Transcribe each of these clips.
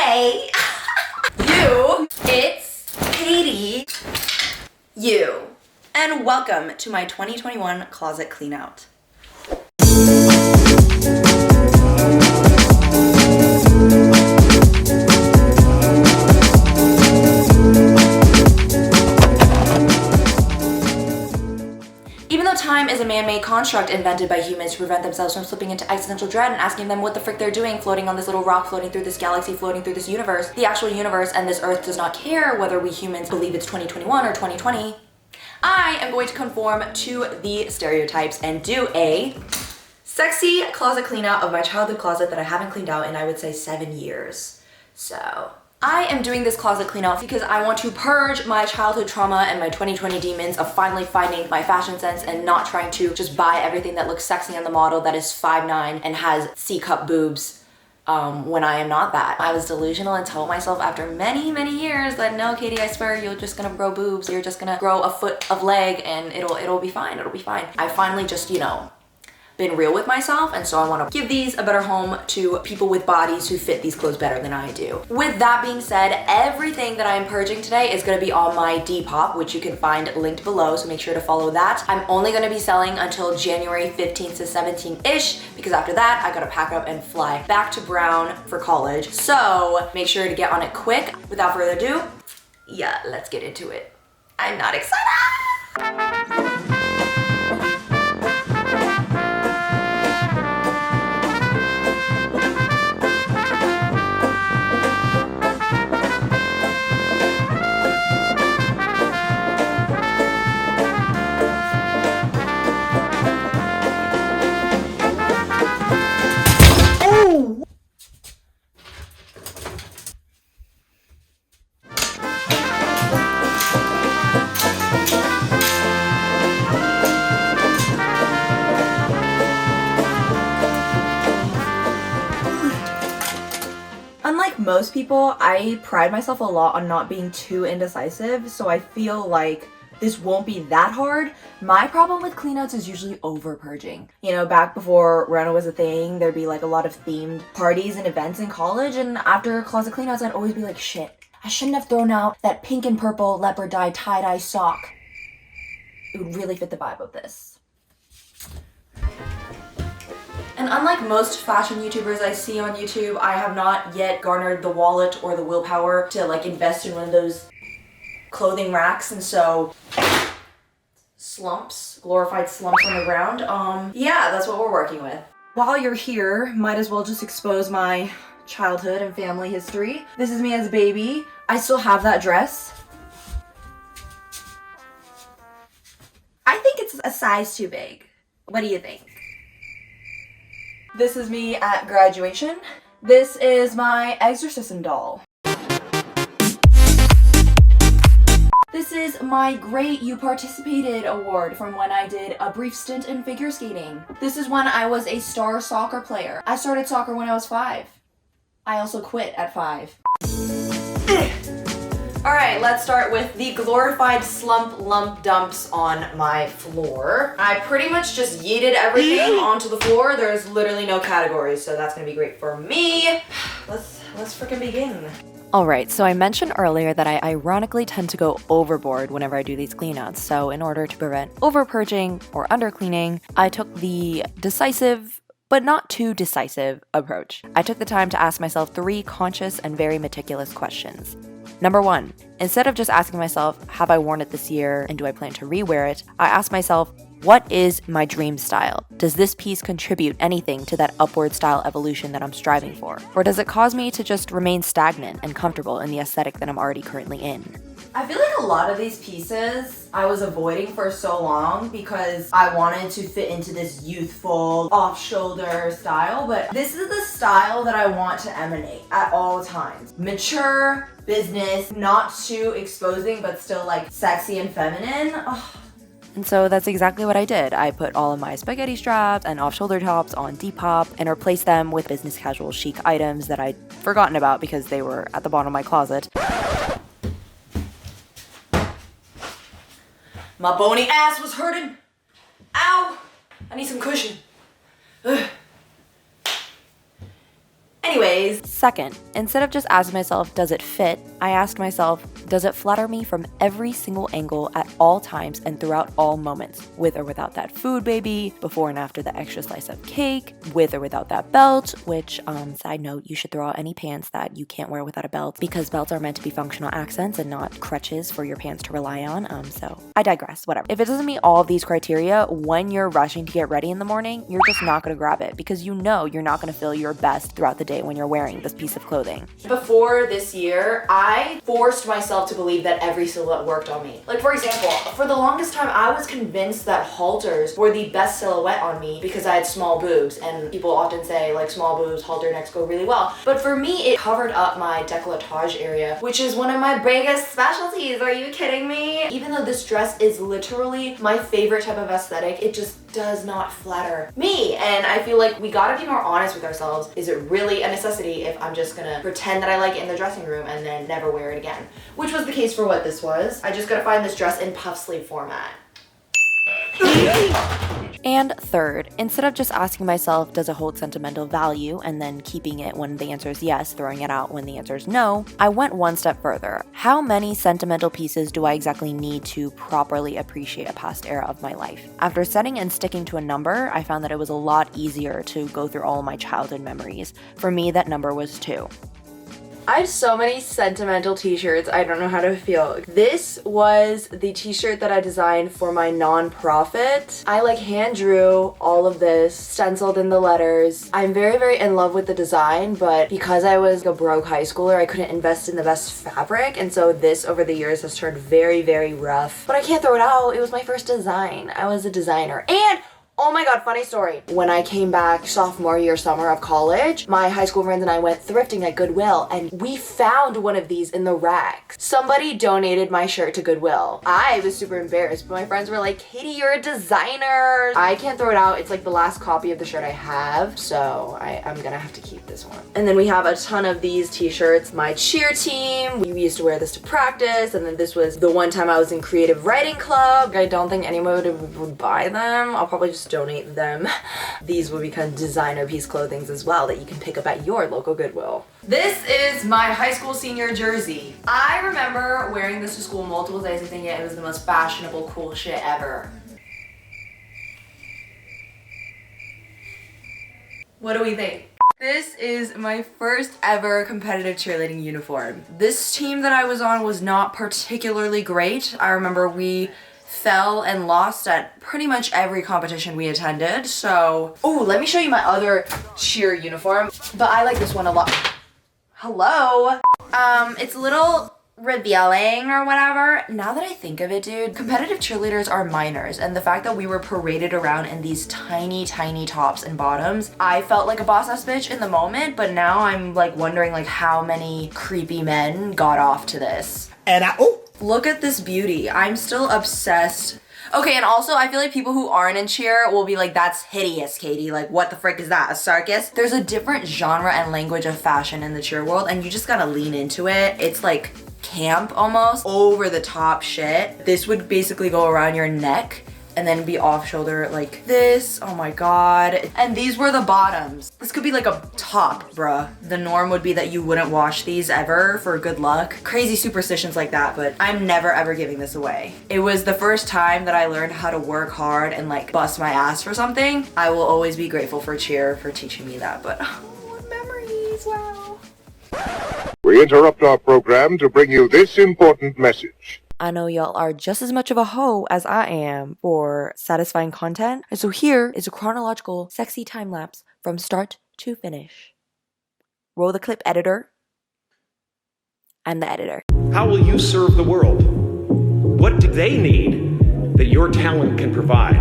Hey! You! It's Katie! You! And welcome to my 2021 closet cleanout. Even though time is a man-made construct invented by humans to prevent themselves from slipping into existential dread and asking them what the frick they're doing floating on this little rock, floating through this galaxy, floating through this universe, the actual universe and this earth does not care whether we humans believe it's 2021 or 2020. I am going to conform to the stereotypes and do a sexy closet cleanout of my childhood closet that I haven't cleaned out in, I would say, 7 years. So I am doing this closet cleanout because I want to purge my childhood trauma and my 2020 demons of finally finding my fashion sense and not trying to just buy everything that looks sexy on the model that is 5'9" and has C-cup boobs when I am not that. I was delusional and told myself after many, many years that no, Katie, I swear you're just gonna grow boobs. You're just gonna grow a foot of leg and it'll be fine. It'll be fine. I finally just, been real with myself, and so I want to give these a better home to people with bodies who fit these clothes better than I do. With that being said, everything that I'm purging today is going to be on my Depop, which you can find linked below, so make sure to follow that. I'm only going to be selling until January 15th to 17th-ish, because after that, I gotta pack up and fly back to Brown for college. So make sure to get on it quick. Without further ado, yeah, let's get into it. I'm not excited! Unlike most people, I pride myself a lot on not being too indecisive, so I feel like this won't be that hard. My problem with cleanouts is usually over-purging. Back before Rona was a thing, there'd be like a lot of themed parties and events in college, and after closet cleanouts, I'd always be like, shit, I shouldn't have thrown out that pink and purple leopard dye tie-dye sock. It would really fit the vibe of this. And unlike most fashion YouTubers I see on YouTube, I have not yet garnered the wallet or the willpower to invest in one of those clothing racks, and so glorified slumps on the ground. Yeah, that's what we're working with. While you're here, might as well just expose my childhood and family history. This is me as a baby. I still have that dress. I think it's a size too big. What do you think? This is me at graduation. This is my exorcism doll. This is my Great You Participated award from when I did a brief stint in figure skating. This is when I was a star soccer player. I started soccer when I was 5. I also quit at 5. Alright, let's start with the glorified slump lump dumps on my floor. I pretty much just yeeted everything onto the floor. There's literally no categories, so that's gonna be great for me. Let's freaking begin. Alright, so I mentioned earlier that I ironically tend to go overboard whenever I do these cleanouts, so in order to prevent over-purging or under-cleaning, I took the decisive but not too decisive approach. I took the time to ask myself 3 conscious and very meticulous questions. Number 1, instead of just asking myself, have I worn it this year and do I plan to rewear it, I asked myself, what is my dream style? Does this piece contribute anything to that upward style evolution that I'm striving for? Or does it cause me to just remain stagnant and comfortable in the aesthetic that I'm already currently in? I feel like a lot of these pieces I was avoiding for so long because I wanted to fit into this youthful off-shoulder style, but this is the style that I want to emanate at all times. Mature, business, not too exposing, but still sexy and feminine. Ugh. And so that's exactly what I did. I put all of my spaghetti straps and off-shoulder tops on Depop and replaced them with business casual chic items that I'd forgotten about because they were at the bottom of my closet. My bony ass was hurting. Ow! I need some cushion. Ugh. Anyways. Second, instead of just asking myself, does it fit? I asked myself, does it flatter me from every single angle at all times and throughout all moments? With or without that food baby, before and after the extra slice of cake, with or without that belt, which, side note, you should throw out any pants that you can't wear without a belt because belts are meant to be functional accents and not crutches for your pants to rely on. So I digress, whatever. If it doesn't meet all of these criteria, when you're rushing to get ready in the morning, you're just not gonna grab it because you know you're not gonna feel your best throughout the day when you're wearing this piece of clothing. Before this year, I forced myself to believe that every silhouette worked on me. Like, for example, for the longest time, I was convinced that halters were the best silhouette on me because I had small boobs, and people often say, like, small boobs, halter necks go really well. But for me, it covered up my décolletage area, which is one of my biggest specialties. Are you kidding me? Even though this dress is literally my favorite type of aesthetic, it just does not flatter me. And I feel like we gotta be more honest with ourselves. Is it really a necessity if I'm just gonna pretend that I like it in the dressing room and then never wear it again? Which was the case for what this was. I just gotta find this dress in puff sleeve format. And third, instead of just asking myself, does it hold sentimental value, and then keeping it when the answer is yes, throwing it out when the answer is no, I went one step further. How many sentimental pieces do I exactly need to properly appreciate a past era of my life? After setting and sticking to a number, I found that it was a lot easier to go through all of my childhood memories. For me, that number was 2. I have so many sentimental t-shirts, I don't know how to feel. This was the t-shirt that I designed for my non-profit. I like hand drew all of this, stenciled in the letters. I'm very, very in love with the design, but because I was a broke high schooler, I couldn't invest in the best fabric, and so this over the years has turned very, very rough. But I can't throw it out, it was my first design. I was a designer. And oh my god, funny story. When I came back sophomore year summer of college, my high school friends and I went thrifting at Goodwill, and we found one of these in the racks. Somebody donated my shirt to Goodwill. I was super embarrassed, but my friends were like, Katie, you're a designer. I can't throw it out. It's like the last copy of the shirt I have, so I'm gonna have to keep this one. And then we have a ton of these t-shirts. My cheer team, we used to wear this to practice, and then this was the one time I was in creative writing club. I don't think anyone would buy them. I'll probably just donate them. These will become designer piece clothings as well that you can pick up at your local Goodwill. This is my high school senior jersey. I remember wearing this to school multiple days and thinking it was the most fashionable, cool shit ever. What do we think? This is my first ever competitive cheerleading uniform. This team that I was on was not particularly great. I remember we fell and lost at pretty much every competition we attended, so... Oh, let me show you my other cheer uniform, but I like this one a lot. Hello? It's a little revealing or whatever. Now that I think of it, dude, competitive cheerleaders are minors, and the fact that we were paraded around in these tiny, tiny tops and bottoms, I felt like a boss-ass bitch in the moment, but now I'm like wondering like how many creepy men got off to this. And Look at this beauty. I'm still obsessed. Okay, and also I feel like people who aren't in cheer will be like, that's hideous, Katie. Like, what the frick is that, a circus? There's a different genre and language of fashion in the cheer world, and you just gotta lean into it. It's like camp almost, over the top shit. This would basically go around your neck and then be off shoulder like this. Oh my god. And these were the bottoms. This could be like a top, bruh. The norm would be that you wouldn't wash these ever for good luck. Crazy superstitions like that, but I'm never ever giving this away. It was the first time that I learned how to work hard and like bust my ass for something. I will always be grateful for cheer for teaching me that, but what memories, wow. We interrupt our program to bring you this important message. I know y'all are just as much of a hoe as I am for satisfying content, and so here is a chronological, sexy time lapse from start to finish. Roll the clip, editor. I'm the editor. How will you serve the world? What do they need that your talent can provide?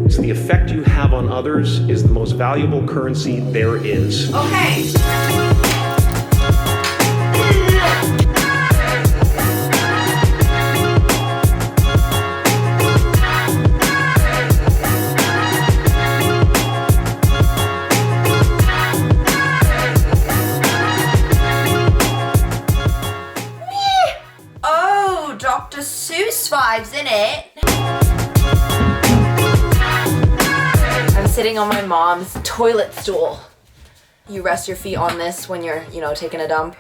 So the effect you have on others is the most valuable currency there is. Okay. Dr. Seuss vibes in it. I'm sitting on my mom's toilet stool. You rest your feet on this when you're, you know, taking a dump.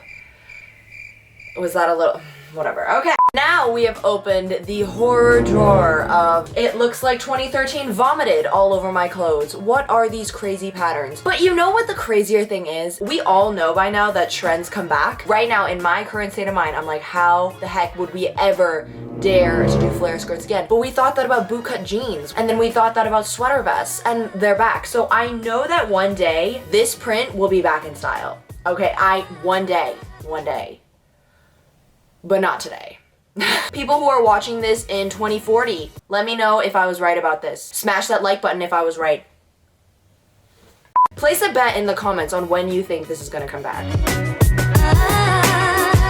Was that a little... whatever. Okay. Now we have opened the horror drawer of it looks like 2013 vomited all over my clothes. What are these crazy patterns? But you know what the crazier thing is? We all know by now that trends come back. Right now, in my current state of mind, I'm like, how the heck would we ever dare to do flare skirts again? But we thought that about bootcut jeans, and then we thought that about sweater vests, and they're back. So I know that one day this print will be back in style. Okay, one day. But not today. People who are watching this in 2040, let me know if I was right about this. Smash that like button if I was right. Place a bet in the comments on when you think this is gonna come back.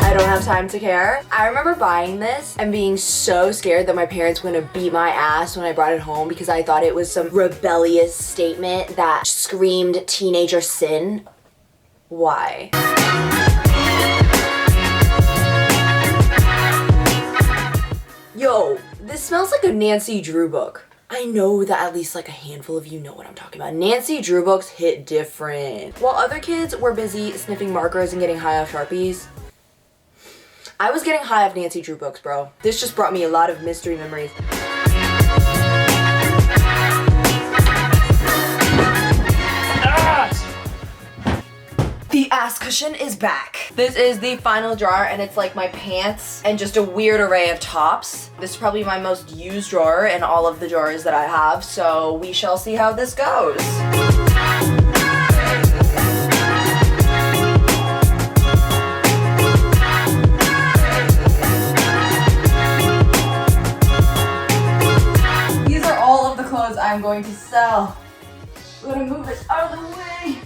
I don't have time to care. I remember buying this and being so scared that my parents were gonna beat my ass when I brought it home because I thought it was some rebellious statement that screamed teenager sin. Why? Yo, this smells like a Nancy Drew book. I know that at least like a handful of you know what I'm talking about. Nancy Drew books hit different. While other kids were busy sniffing markers and getting high off Sharpies, I was getting high off Nancy Drew books, bro. This just brought me a lot of mystery memories. The ass cushion is back. This is the final drawer and it's like my pants and just a weird array of tops. This is probably my most used drawer in all of the drawers that I have, so we shall see how this goes. These are all of the clothes I'm going to sell. I'm gonna move it out of the way.